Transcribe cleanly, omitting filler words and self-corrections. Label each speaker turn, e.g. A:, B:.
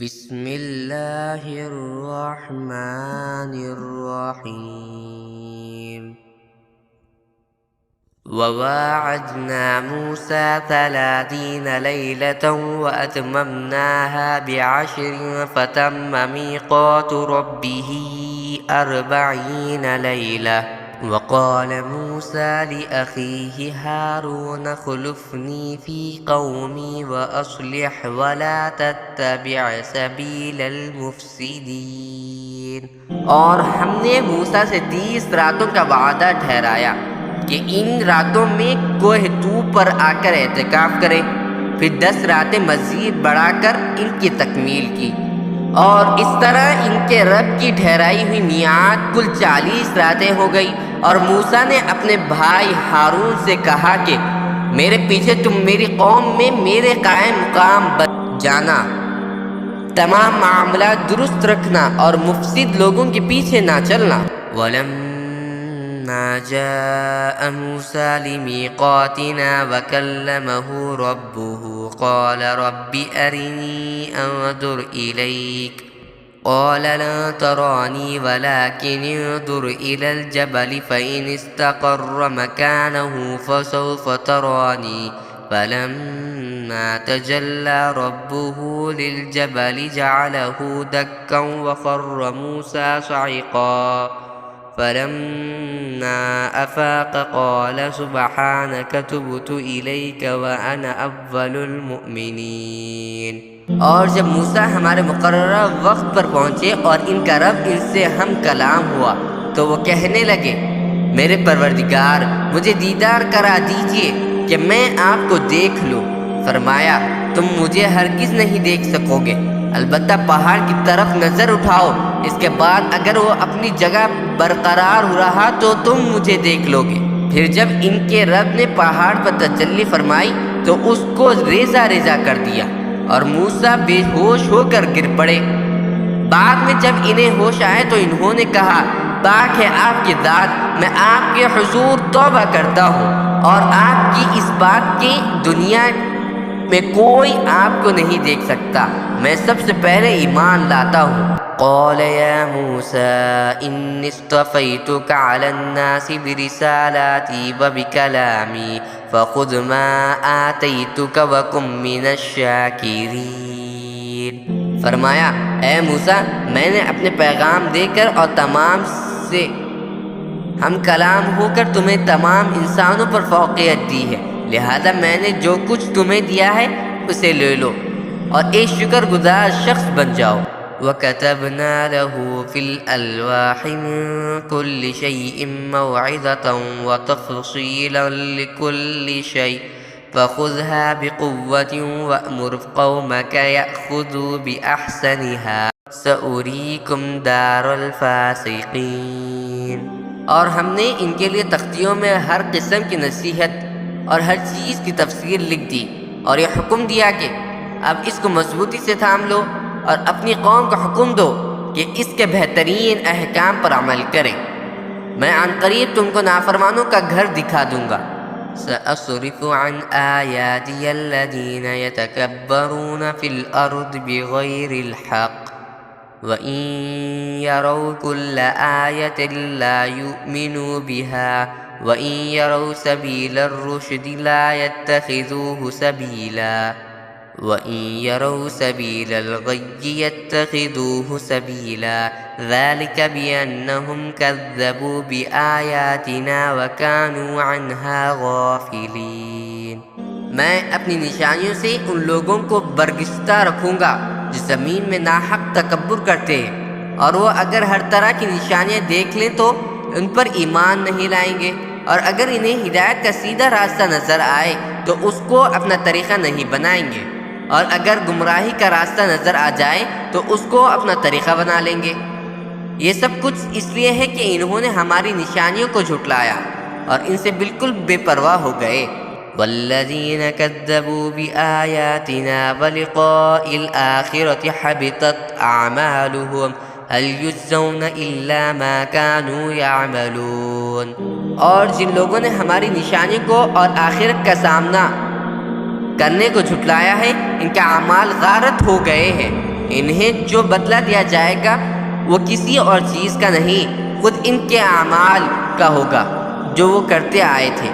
A: بسم الله الرحمن الرحيم وواعدنا موسى 30 ليلة وأتممناها ب10 فتم ميقات ربه 40 ليلة وقال موسى لأخيه هارون اخلفني في قومي وأصلح ولا تتبع سبيل المفسدين۔ اور ہم نے موسیٰ سے 30 راتوں کا وعدہ ٹھہرایا کہ ان راتوں میں کوہ طور پر آ کر اعتکاف کرے، پھر 10 راتیں مزید بڑھا کر ان کی تکمیل کی، اور اس طرح ان کے رب کی ٹھہرائی ہوئی میعاد کل 40 راتیں ہو گئی۔ اور موسیٰ نے اپنے بھائی ہارون سے کہا کہ میرے پیچھے تم میری قوم میں میرے قائم مقام بن جانا، تمام معاملات درست رکھنا اور مفسد لوگوں کے پیچھے نہ چلنا۔ وَلَمَّا جَاءَ مُوسَى لِمِيقَاتِنَا وَكَلَّمَهُ رَبُّهُ قَالَ رَبِّ أَرِنِي أَنظُرْ إِلَيْكَ قال لا تراني ولكن انظر إلى الجبل فإن استقر مكانه فسوف تراني فلما تجلى ربه للجبل جعله دكا وخر موسى صعقا فلما أفاق قال سبحانك تبت إليك وأنا أول المؤمنين۔ اور جب موسیٰ ہمارے مقررہ وقت پر پہنچے اور ان کا رب ان سے ہم کلام ہوا تو وہ کہنے لگے میرے پروردگار مجھے دیدار کرا دیجئے کہ میں آپ کو دیکھ لوں۔ فرمایا تم مجھے ہرگز نہیں دیکھ سکو گے، البتہ پہاڑ کی طرف نظر اٹھاؤ، اس کے بعد اگر وہ اپنی جگہ برقرار ہو رہا تو تم مجھے دیکھ لو گے۔ پھر جب ان کے رب نے پہاڑ پر تجلی فرمائی تو اس کو ریزہ ریزہ کر دیا اور موسیٰ بے ہوش ہو کر گر پڑے۔ بعد میں جب انہیں ہوش آئے تو انہوں نے کہا پاک ہے آپ کی ذات، میں آپ کے حضور توبہ کرتا ہوں اور آپ کی اس بات کی دنیا میں کوئی آپ کو نہیں دیکھ سکتا، میں سب سے پہلے ایمان لاتا ہوں۔ قال یا موسیٰ انی اصطفیتک علی الناس برسالاتی وبکلامی فخذ ما آتیتک وکن من الشاکرین۔ فرمایا اے موسیٰ میں نے اپنے پیغام دے کر اور تمام سے ہم کلام ہو کر تمہیں تمام انسانوں پر فوقیت دی ہے، لہذا میں نے جو کچھ تمہیں دیا ہے اسے لے لو اور ایک شکر گزار شخص بن جاؤ۔ وَكَتَبْنَا لَهُ فِي الْأَلْوَاحِ مِن كُلِّ شَيْءٍ مَوْعِظَةً وَتَفْصِيلًا لِكُلِّ شَيْءٍ فَخُذْهَا بِقُوَّةٍ وَأْمُرْ قَوْمَكَ يَأْخُذُوا بِأَحْسَنِهَا سَأُرِيكُمْ دَارَ الْفَاسِقِينَ۔ اور ہم نے ان کے لیے تختیوں میں ہر قسم کی نصیحت اور ہر چیز کی تفسیر لکھ دی اور یہ حکم دیا کہ اب اس کو مضبوطی سے تھام لو اور اپنی قوم کو حکم دو کہ اس کے بہترین احکام پر عمل کریں، میں عنقریب تم کو نافرمانوں کا گھر دکھا دوں گا۔ سأصرف عن آیاتی الذین یتکبرون فی الارض بغیر الحق وَإِن يَرَوْا كُلَّ آيَةٍ لَا يُؤْمِنُوا بِهَا وَإِن يَرَوْا سَبِيلَ الرُّشْدِ لَا يَتَّخِذُوهُ سَبِيلًا وَإِن يَرَوْا سَبِيلَ الْغَيِّ يَتَّخِذُوهُ سَبِيلًا ذَلِكَ بِأَنَّهُمْ كَذَّبُوا بِآيَاتِنَا وَكَانُوا عَنْهَا غَافِلِينَ۔ میں اپنی نشانیوں سے ان لوگوں کو برگشتہ رکھوں گا جو زمین میں ناحق تکبر کرتے ہیں، اور وہ اگر ہر طرح کی نشانیاں دیکھ لیں تو ان پر ایمان نہیں لائیں گے، اور اگر انہیں ہدایت کا سیدھا راستہ نظر آئے تو اس کو اپنا طریقہ نہیں بنائیں گے، اور اگر گمراہی کا راستہ نظر آ جائے تو اس کو اپنا طریقہ بنا لیں گے۔ یہ سب کچھ اس لیے ہے کہ انہوں نے ہماری نشانیوں کو جھٹلایا اور ان سے بالکل بے پرواہ ہو گئے۔ والذین کذبوا بآیاتنا ولقاء الآخرة حبطت اعمالهم هل یجزون الا ما كانوا یعملون۔ اور جن لوگوں نے ہماری نشانی کو اور آخرت کا سامنا کرنے کو جھٹلایا ہے ان کے اعمال غارت ہو گئے ہیں، انہیں جو بدلہ دیا جائے گا وہ کسی اور چیز کا نہیں، خود ان کے اعمال کا ہوگا جو وہ کرتے آئے تھے۔